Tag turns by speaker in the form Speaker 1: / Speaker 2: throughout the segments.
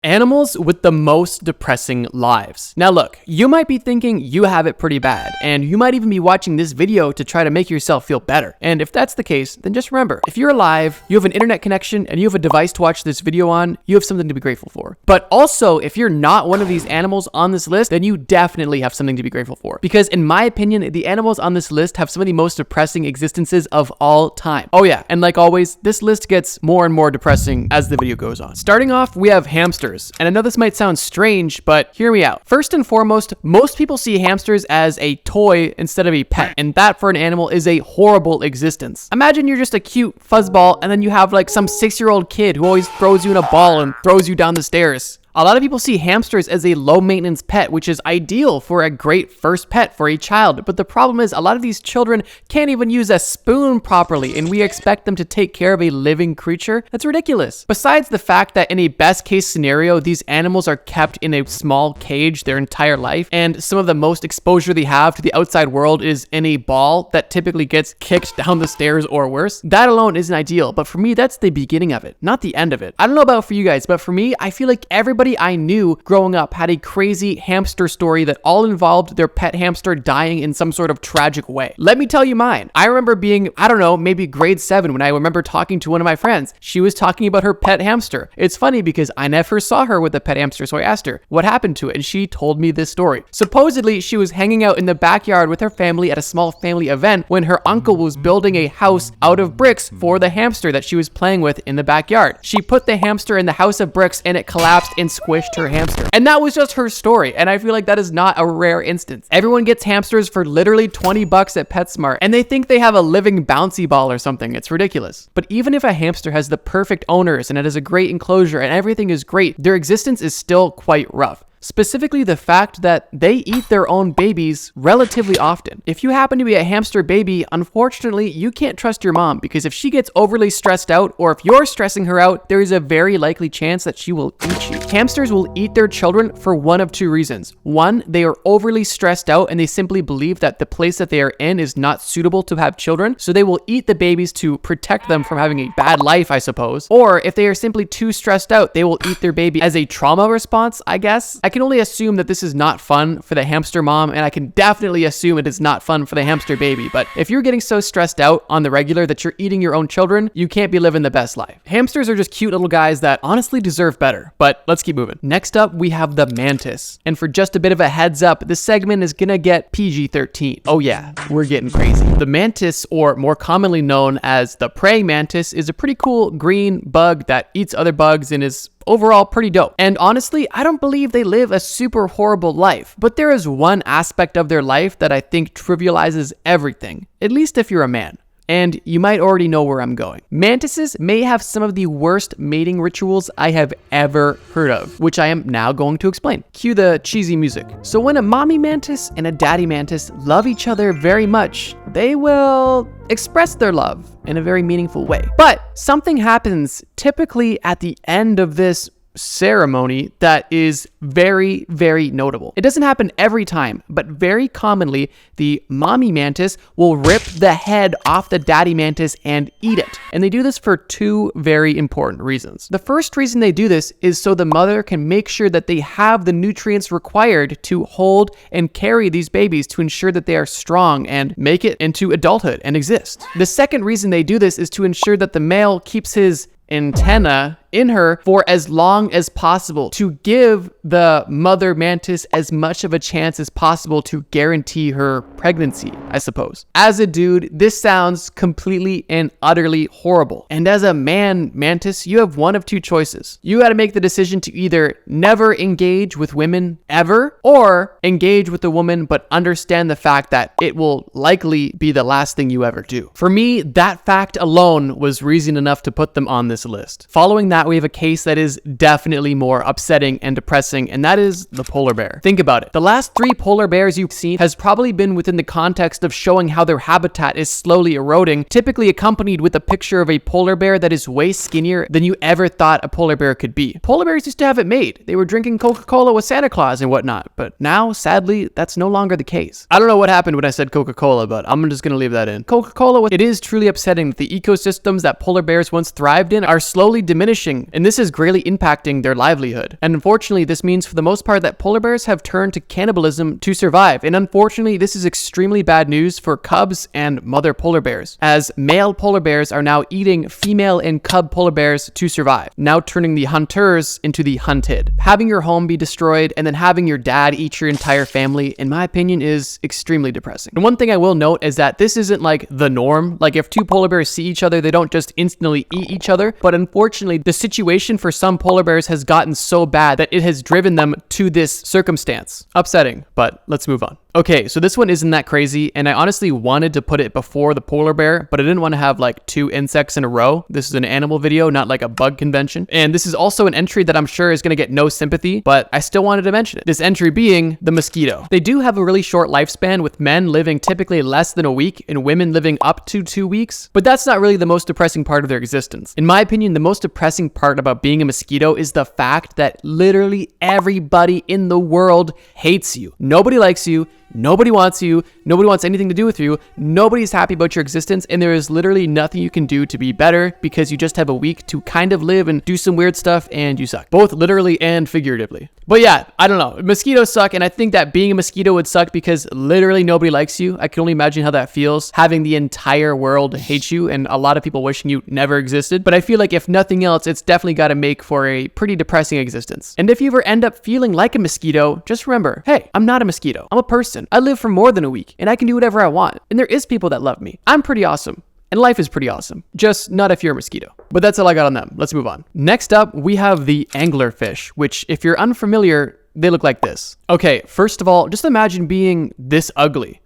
Speaker 1: Animals with the most depressing lives. Now look, you might be thinking you have it pretty bad, and you might even be watching this video to try to make yourself feel better. And if that's the case, then just remember, if you're alive, you have an internet connection, and you have a device to watch this video on, you have something to be grateful for. But also, if you're not one of these animals on this list, then you definitely have something to be grateful for. Because in my opinion, the animals on this list have some of the most depressing existences of all time. Oh yeah, and like always, this list gets more and more depressing as the video goes on. Starting off, we have hamsters. And I know this might sound strange, but hear me out. First and foremost, most people see hamsters as a toy instead of a pet, and that for an animal is a horrible existence. Imagine you're just a cute fuzzball, and then you have like some 6-year-old kid who always throws you in a ball and throws you down the stairs. A lot of people see hamsters as a low-maintenance pet, which is ideal for a great first pet for a child. But the problem is a lot of these children can't even use a spoon properly, and we expect them to take care of a living creature? That's ridiculous. Besides the fact that in a best-case scenario, these animals are kept in a small cage their entire life, and some of the most exposure they have to the outside world is in a ball that typically gets kicked down the stairs or worse. That alone isn't ideal, but for me, that's the beginning of it, not the end of it. I don't know about for you guys, but for me, I feel like everybody I knew growing up had a crazy hamster story that all involved their pet hamster dying in some sort of tragic way. Let me tell you mine. I remember being, I don't know, maybe grade 7 when I remember talking to one of my friends. She was talking about her pet hamster. It's funny because I never saw her with a pet hamster, so I asked her what happened to it, and she told me this story. Supposedly, she was hanging out in the backyard with her family at a small family event when her uncle was building a house out of bricks for the hamster that she was playing with in the backyard. She put the hamster in the house of bricks and it collapsed and squished her hamster. And that was just her story. And I feel like that is not a rare instance. Everyone gets hamsters for literally 20 bucks at PetSmart, and they think they have a living bouncy ball or something. It's ridiculous. But even if a hamster has the perfect owners and it has a great enclosure and everything is great, their existence is still quite rough. Specifically the fact that they eat their own babies relatively often. If you happen to be a hamster baby, unfortunately, you can't trust your mom because if she gets overly stressed out or if you're stressing her out, there is a very likely chance that she will eat you. Hamsters will eat their children for one of two reasons. One, they are overly stressed out and they simply believe that the place that they are in is not suitable to have children, so they will eat the babies to protect them from having a bad life, I suppose. Or if they are simply too stressed out, they will eat their baby as a trauma response, I guess. I can only assume that this is not fun for the hamster mom, and I can definitely assume it is not fun for the hamster baby. But if you're getting so stressed out on the regular that you're eating your own children, you can't be living the best life. Hamsters are just cute little guys that honestly deserve better, but let's keep moving. Next up, we have the mantis. And for just a bit of a heads up, this segment is gonna get PG-13. Oh yeah, we're getting crazy. The mantis, or more commonly known as the praying mantis, is a pretty cool green bug that eats other bugs and is overall pretty dope. And honestly, I don't believe they live a super horrible life, but there is one aspect of their life that I think trivializes everything, at least if you're a man. And you might already know where I'm going. Mantises may have some of the worst mating rituals I have ever heard of, which I am now going to explain. Cue the cheesy music. So when a mommy mantis and a daddy mantis love each other very much, they will express their love in a very meaningful way. But something happens typically at the end of this ceremony that is very, very notable. It doesn't happen every time, but very commonly, the mommy mantis will rip the head off the daddy mantis and eat it. And they do this for two very important reasons. The first reason they do this is so the mother can make sure that they have the nutrients required to hold and carry these babies to ensure that they are strong and make it into adulthood and exist. The second reason they do this is to ensure that the male keeps his antenna in her for as long as possible to give the mother mantis as much of a chance as possible to guarantee her pregnancy, I suppose. As a dude, this sounds completely and utterly horrible. And as a man mantis, you have one of two choices. You got to make the decision to either never engage with women ever, or engage with a woman but understand the fact that it will likely be the last thing you ever do. For me, that fact alone was reason enough to put them on this list. Following that, we have a case that is definitely more upsetting and depressing, and that is the polar bear. Think about it. The last 3 polar bears you've seen has probably been within the context of showing how their habitat is slowly eroding, typically accompanied with a picture of a polar bear that is way skinnier than you ever thought a polar bear could be. Polar bears used to have it made. They were drinking Coca-Cola with Santa Claus and whatnot, but now, sadly, that's no longer the case. I don't know what happened when I said Coca-Cola, but I'm just gonna leave that in. Coca-Cola, it is truly upsetting that the ecosystems that polar bears once thrived in are slowly diminishing fishing, and this is greatly impacting their livelihood. And unfortunately, this means for the most part that polar bears have turned to cannibalism to survive. And unfortunately, this is extremely bad news for cubs and mother polar bears, as male polar bears are now eating female and cub polar bears to survive, now turning the hunters into the hunted. Having your home be destroyed and then having your dad eat your entire family, in my opinion, is extremely depressing. And one thing I will note is that this isn't like the norm. Like if two polar bears see each other, they don't just instantly eat each other. But unfortunately, the situation for some polar bears has gotten so bad that it has driven them to this circumstance. Upsetting, but let's move on. Okay, so this one isn't that crazy, and I honestly wanted to put it before the polar bear, but I didn't want to have like 2 insects in a row. This is an animal video, not like a bug convention. And this is also an entry that I'm sure is going to get no sympathy, but I still wanted to mention it. This entry being the mosquito. They do have a really short lifespan, with men living typically less than a week and women living up to 2 weeks, but that's not really the most depressing part of their existence. In my opinion, the most depressing part about being a mosquito is the fact that literally everybody in the world hates you. Nobody likes you. Nobody wants you. Nobody wants anything to do with you. Nobody's happy about your existence, and there is literally nothing you can do to be better because you just have a week to kind of live and do some weird stuff, and you suck. Both literally and figuratively. But yeah, I don't know. Mosquitoes suck, and I think that being a mosquito would suck because literally nobody likes you. I can only imagine how that feels, having the entire world hate you and a lot of people wishing you never existed. But I feel like if nothing else, it's definitely got to make for a pretty depressing existence. And if you ever end up feeling like a mosquito, just remember, hey, I'm not a mosquito. I'm a person. I live for more than a week, and I can do whatever I want. And there is people that love me. I'm pretty awesome. And life is pretty awesome. Just not if you're a mosquito. But that's all I got on them. Let's move on. Next up, we have the anglerfish, which if you're unfamiliar, they look like this. Okay, first of all, just imagine being this ugly.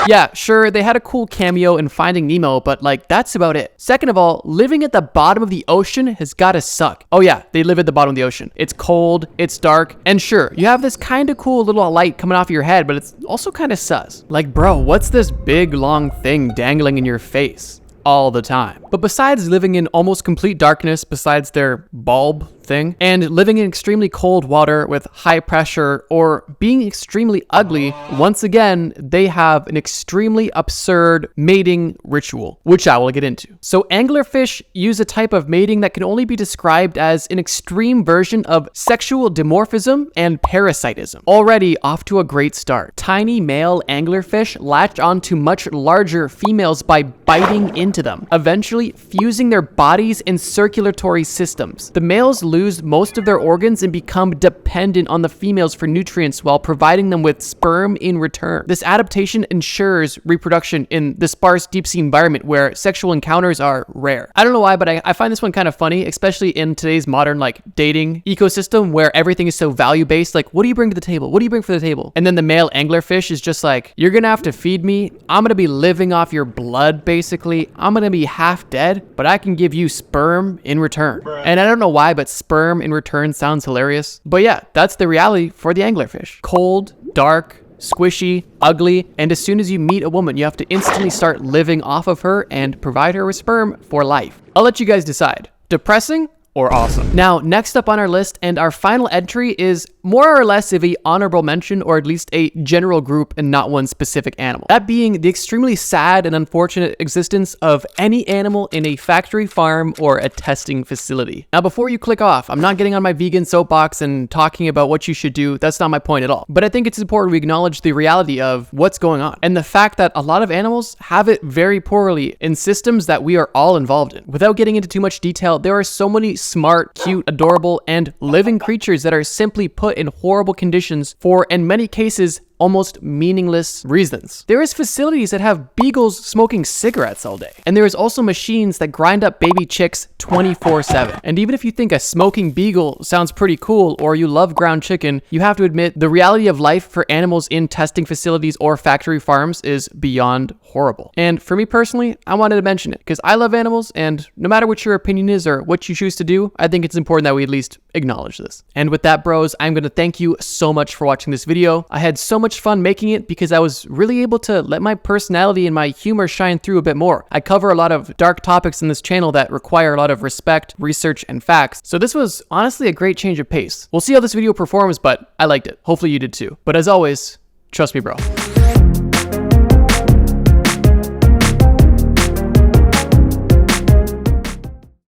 Speaker 1: Yeah, sure, they had a cool cameo in Finding Nemo, but like, that's about it. Second of all, living at the bottom of the ocean has gotta suck. Oh yeah, they live at the bottom of the ocean. It's cold, it's dark, and sure, you have this kind of cool little light coming off your head, but it's also kind of sus. Like, bro, what's this big long thing dangling in your face all the time? But besides living in almost complete darkness, besides their bulb thing, and living in extremely cold water with high pressure, or being extremely ugly, once again, they have an extremely absurd mating ritual, which I will get into. So anglerfish use a type of mating that can only be described as an extreme version of sexual dimorphism and parasitism. Already off to a great start. Tiny male anglerfish latch onto much larger females by biting into them, eventually fusing their bodies and circulatory systems. The males lose most of their organs and become dependent on the females for nutrients while providing them with sperm in return. This adaptation ensures reproduction in the sparse deep sea environment where sexual encounters are rare. I don't know why, but I find this one kind of funny, especially in today's modern like dating ecosystem where everything is so value-based. Like, what do you bring to the table? What do you bring for the table? And then the male anglerfish is just like, you're gonna have to feed me. I'm gonna be living off your blood, basically. I'm gonna be half dead, but I can give you sperm in return. And I don't know why, but sperm in return sounds hilarious. But yeah, that's the reality for the anglerfish. Cold, dark, squishy, ugly, and as soon as you meet a woman, you have to instantly start living off of her and provide her with sperm for life. I'll let you guys decide. Depressing or awesome? Now, next up on our list and our final entry is more or less of a honorable mention, or at least a general group and not one specific animal. That being the extremely sad and unfortunate existence of any animal in a factory farm or a testing facility. Now, before you click off, I'm not getting on my vegan soapbox and talking about what you should do. That's not my point at all. But I think it's important we acknowledge the reality of what's going on and the fact that a lot of animals have it very poorly in systems that we are all involved in. Without getting into too much detail, there are so many smart, cute, adorable, and living creatures that are simply put in horrible conditions for, in many cases, almost meaningless reasons. There is facilities that have beagles smoking cigarettes all day. And there is also machines that grind up baby chicks 24/7. And even if you think a smoking beagle sounds pretty cool or you love ground chicken, you have to admit the reality of life for animals in testing facilities or factory farms is beyond horrible. And for me personally, I wanted to mention it because I love animals, and no matter what your opinion is or what you choose to do, I think it's important that we at least acknowledge this. And with that, bros, I'm going to thank you so much for watching this video. I had so much fun making it because I was really able to let my personality and my humor shine through a bit more. I cover a lot of dark topics in this channel that require a lot of respect, research, and facts. So this was honestly a great change of pace. We'll see how this video performs, but I liked it. Hopefully you did too. But as always, trust me, bro.